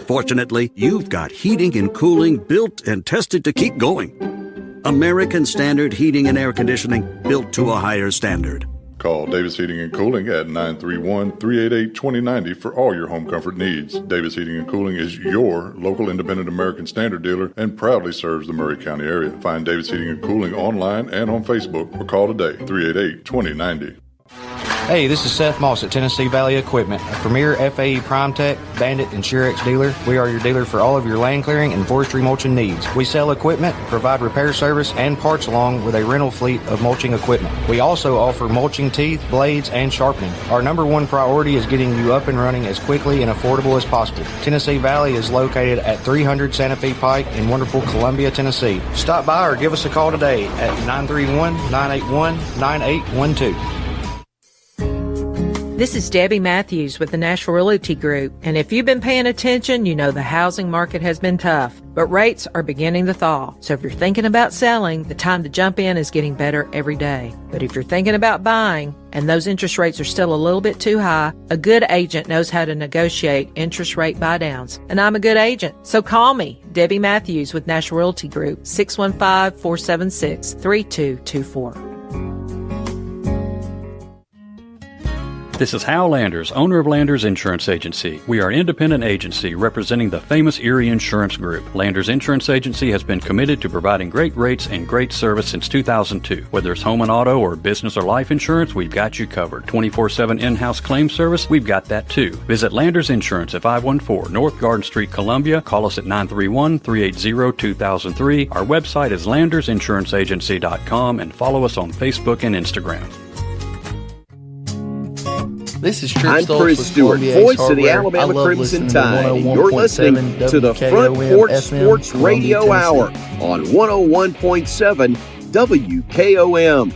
Fortunately, you've got heating and cooling built and tested to keep going. American Standard Heating and Air Conditioning, built to a higher standard. Call Davis Heating and Cooling at 931-388-2090 for all your home comfort needs. Davis Heating and Cooling is your local independent American Standard dealer and proudly serves the Murray County area. Find Davis Heating and Cooling online and on Facebook or call today, 388-2090. Hey, this is Seth Moss at Tennessee Valley Equipment, a premier FAE PrimeTech, Bandit, and Surex dealer. We are your dealer for all of your land clearing and forestry mulching needs. We sell equipment, provide repair service, and parts along with a rental fleet of mulching equipment. We also offer mulching teeth, blades, and sharpening. Our number one priority is getting you up and running as quickly and affordable as possible. Tennessee Valley is located at 300 Santa Fe Pike in wonderful Columbia, Tennessee. Stop by or give us a call today at 931-981-9812. This is Debbie Matthews with the Nashville Realty Group, and if you've been paying attention, you know the housing market has been tough, but rates are beginning to thaw. So if you're thinking about selling, the time to jump in is getting better every day. But if you're thinking about buying, and those interest rates are still a little bit too high, a good agent knows how to negotiate interest rate buydowns. And I'm a good agent, so call me, Debbie Matthews with Nashville Realty Group, 615-476-3224. This is Hal Landers, owner of Landers Insurance Agency. We are an independent agency representing the famous Erie Insurance Group. Landers Insurance Agency has been committed to providing great rates and great service since 2002. Whether it's home and auto or business or life insurance, we've got you covered. 24/7 in-house claim service, we've got that too. Visit Landers Insurance at 514 North Garden Street, Columbia. Call us at 931-380-2003. Our website is landersinsuranceagency.com and follow us on Facebook and Instagram. This is Trip I'm Stoltz Chris with Stewart, Columbia voice Ace of the Hardware. Alabama Crimson Tide, and you're 101.7 listening to the Front WKOM Porch FM, Sports Columbia, Radio Hour Tennessee. on 101.7 WKOM.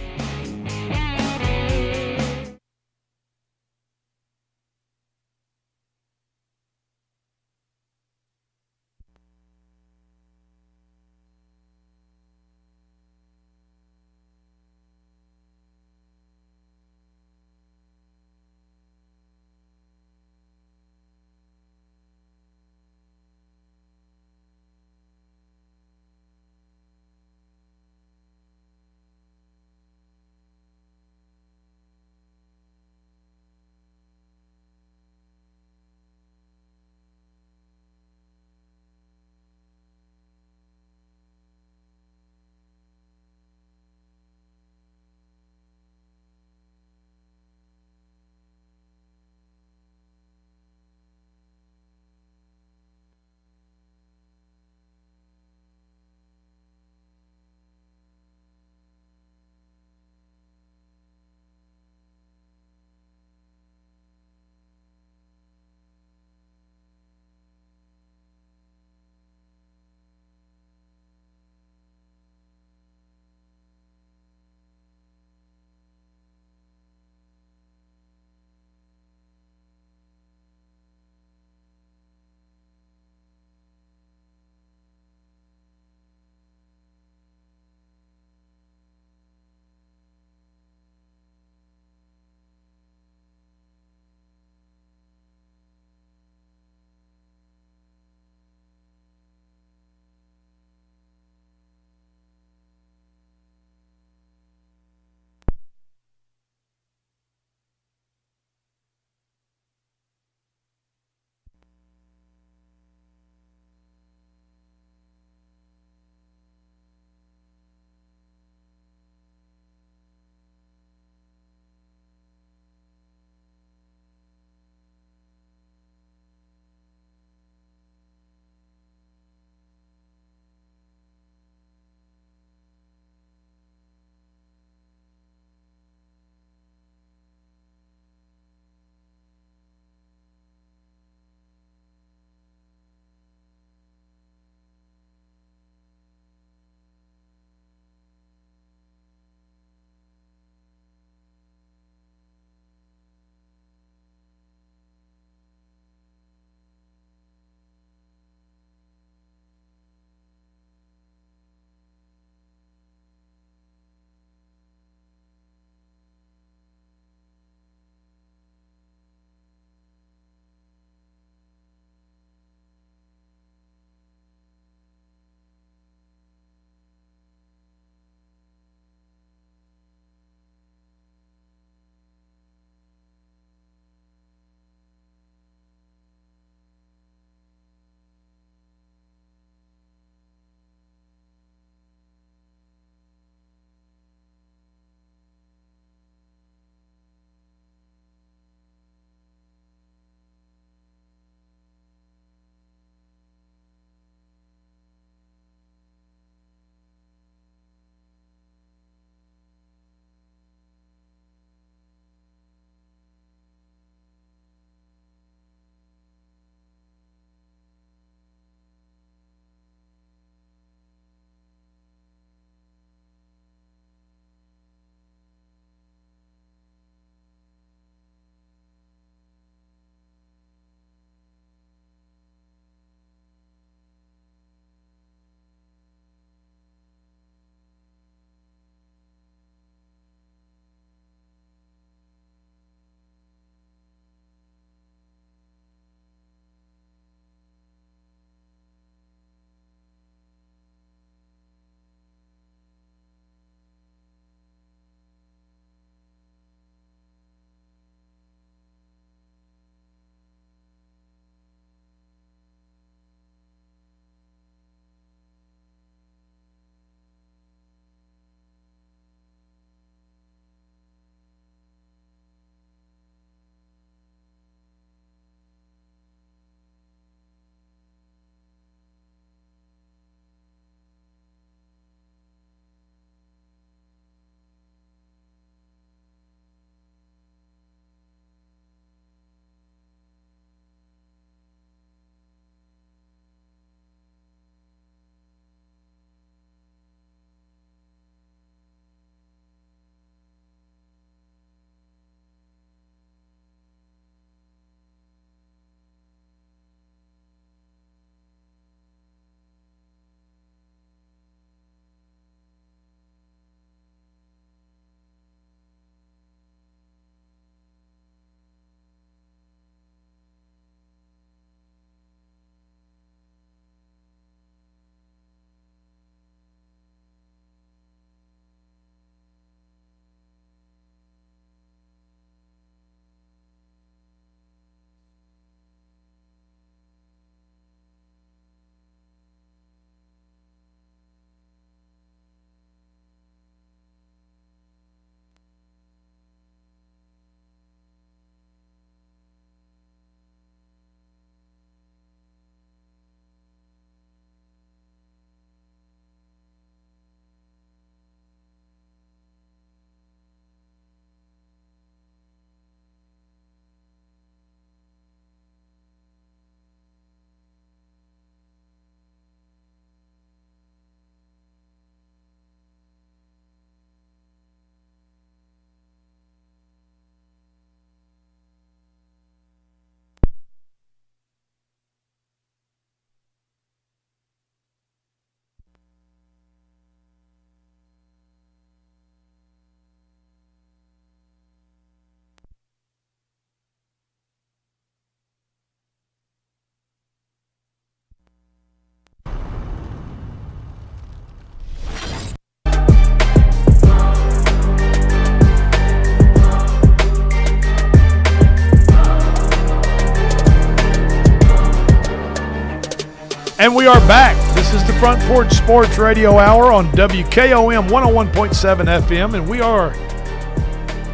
And we are back. This is the Front Porch Sports Radio Hour on WKOM 101.7 FM, and we are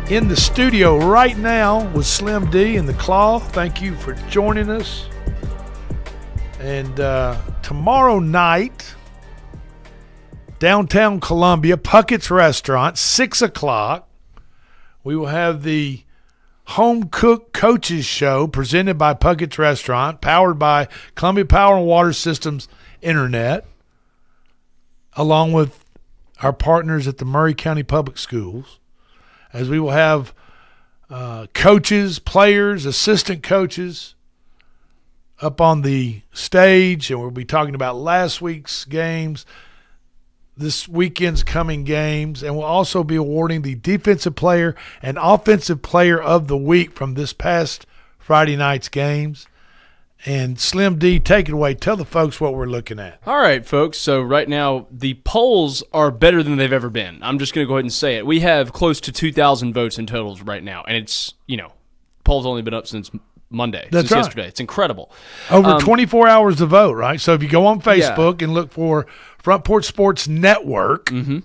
in the studio right now with Slim D and the Claw. Thank you for joining us. And tomorrow night, downtown Columbia, Puckett's Restaurant, 6 o'clock, we will have the Home Cook Coaches Show presented by Puckett's Restaurant, powered by Columbia Power and Water Systems Internet, along with our partners at the Murray County Public Schools, as we will have coaches, players, assistant coaches up on the stage, and we'll be talking about last week's games, this weekend's coming games, and we'll also be awarding the Defensive Player and Offensive Player of the Week from this past Friday night's games. And Slim D, take it away. Tell the folks what we're looking at. All right, folks. So right now, the polls are better than they've ever been. I'm just going to go ahead and say it. We have close to 2,000 votes in totals right now, and it's, polls only been up since Monday, That's since right. yesterday. It's incredible. Over 24 hours to vote, right? So if you go on Facebook and look for Front Porch Sports Network, the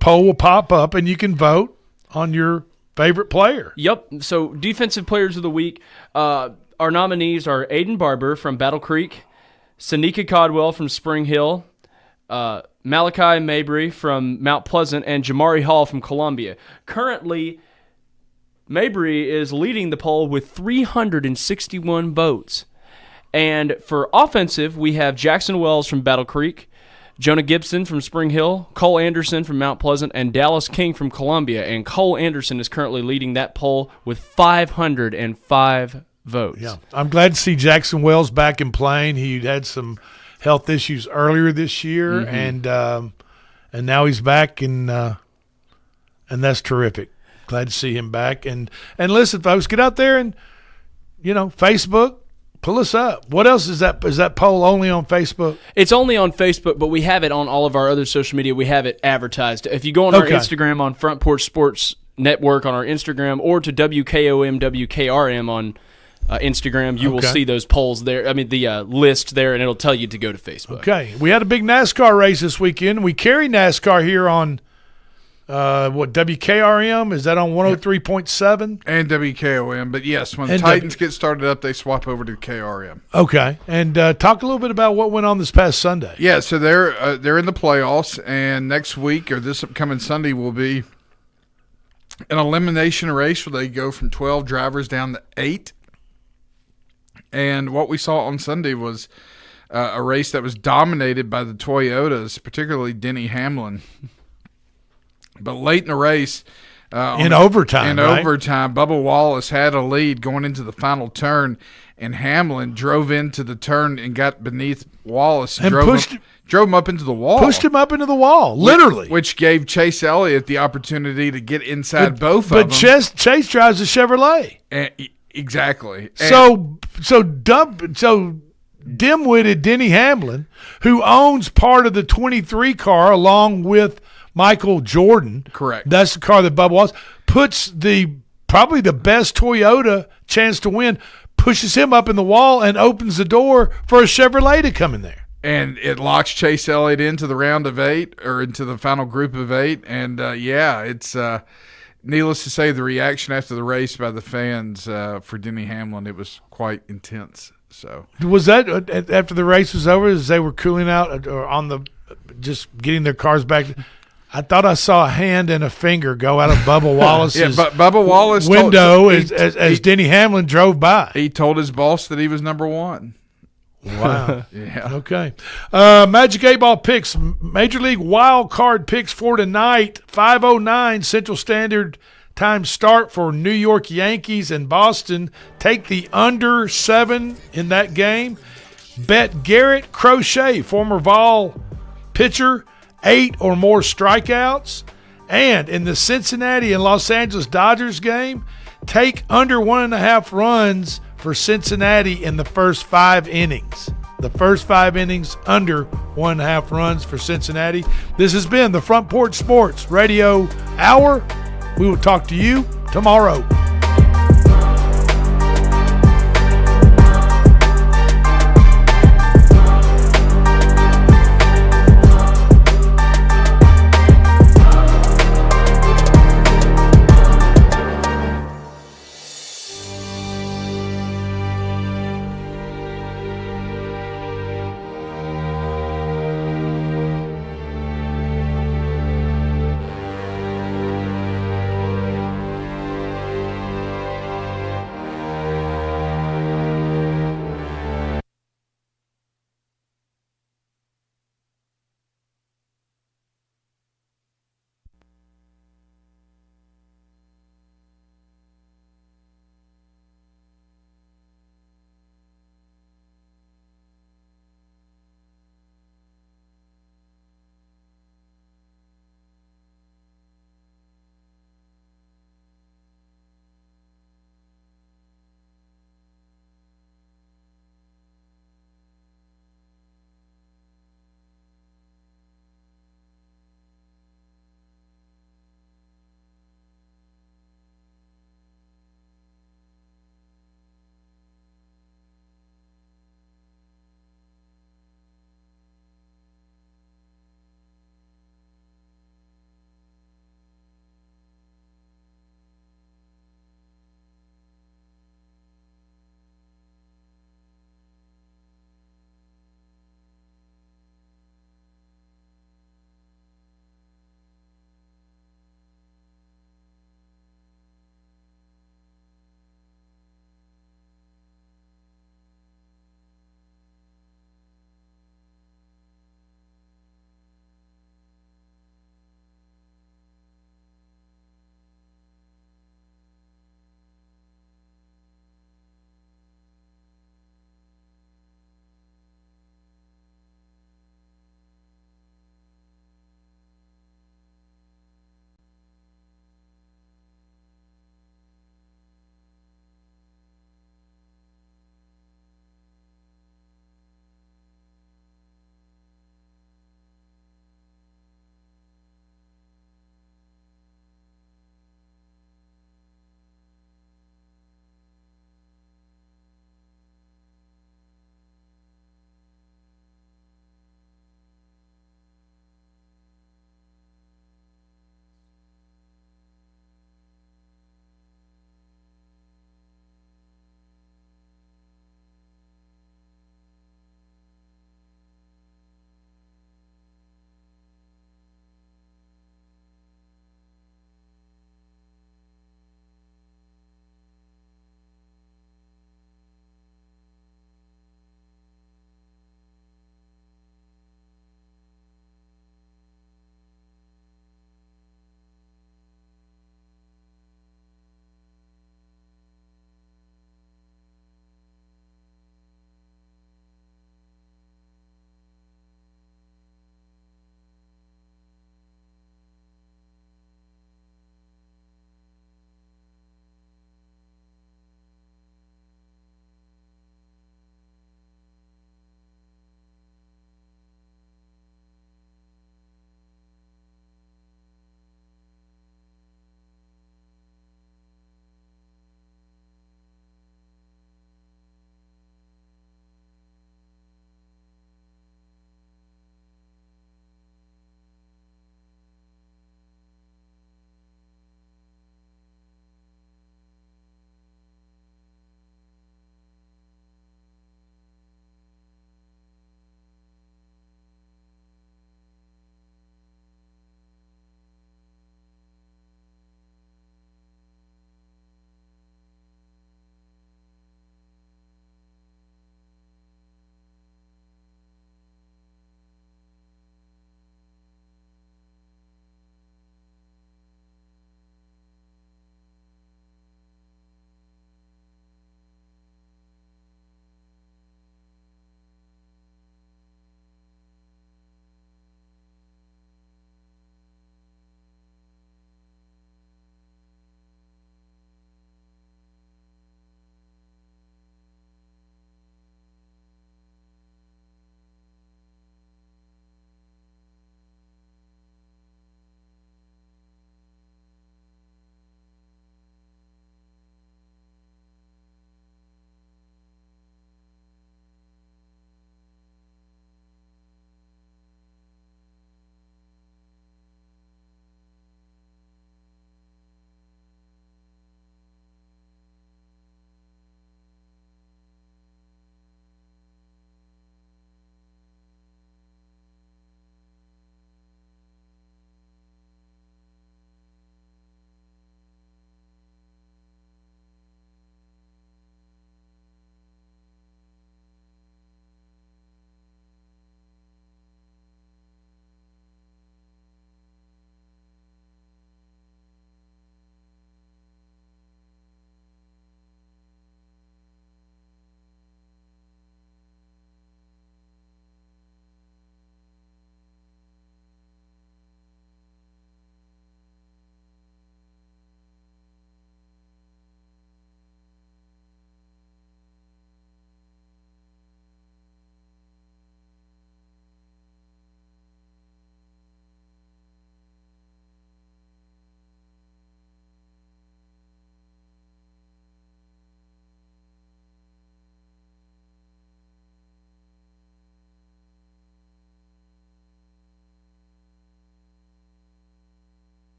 poll will pop up, and you can vote on your favorite player. Yep. So Defensive Players of the Week, our nominees are Aiden Barber from Battle Creek, Sanika Codwell from Spring Hill, Malachi Mabry from Mount Pleasant, and Jamari Hall from Columbia. Currently, Mabry is leading the poll with 361 votes. And for offensive, we have Jackson Wells from Battle Creek, Jonah Gibson from Spring Hill, Cole Anderson from Mount Pleasant, and Dallas King from Columbia. And Cole Anderson is currently leading that poll with 505 votes. Yeah, I'm glad to see Jackson Wells back in playing. He had some health issues earlier this year, and now he's back, and that's terrific. Glad to see him back. And listen, folks, get out there and, Facebook, pull us up. What else is that? Is that poll only on Facebook? It's only on Facebook, but we have it on all of our other social media. We have it advertised. If you go on our Instagram, on Front Porch Sports Network on our Instagram, or to WKOM, WKRM on Instagram, you will see those polls there. I mean, the list there, and it'll tell you to go to Facebook. Okay. We had a big NASCAR race this weekend. We carry NASCAR here on WKRM? Is that on 103.7? And WKOM. But yes, when the Titans get started up, they swap over to KRM. Okay. And talk a little bit about what went on this past Sunday. Yeah, so they're in the playoffs, and next week or this upcoming Sunday will be an elimination race where they go from 12 drivers down to 8. And what we saw on Sunday was a race that was dominated by the Toyotas, particularly Denny Hamlin. But late in the race, in overtime, Bubba Wallace had a lead going into the final turn, and Hamlin drove into the turn and got beneath Wallace and drove him up into the wall. Pushed him up into the wall, literally. Which gave Chase Elliott the opportunity to get inside both of them. But Chase drives a Chevrolet. Exactly. So dim-witted Denny Hamlin, who owns part of the 23 car along with Michael Jordan. Correct. That's the car that Bubba Wallace puts probably the best Toyota chance to win, pushes him up in the wall and opens the door for a Chevrolet to come in there. And it locks Chase Elliott into the round of 8 or into the final group of 8. And, it's needless to say, the reaction after the race by the fans for Denny Hamlin, it was quite intense. So was that after the race was over, as they were cooling out or on the just getting their cars back? I thought I saw a hand and a finger go out of Bubba Wallace's Bubba Wallace window as Denny Hamlin drove by. He told his boss that he was number 1. Wow. Yeah. Okay. Magic 8-Ball picks. Major League Wild Card picks for tonight. 5:09 Central Standard Time start for New York Yankees and Boston. Take the under 7 in that game. Bet Garrett Crochet, former Vol pitcher, 8 or more strikeouts. And in the Cincinnati and Los Angeles Dodgers game, take under 1.5 runs for Cincinnati in the first 5 innings. The first 5 innings, under 1.5 runs for Cincinnati. This has been the Front Porch Sports Radio Hour. We will talk to you tomorrow.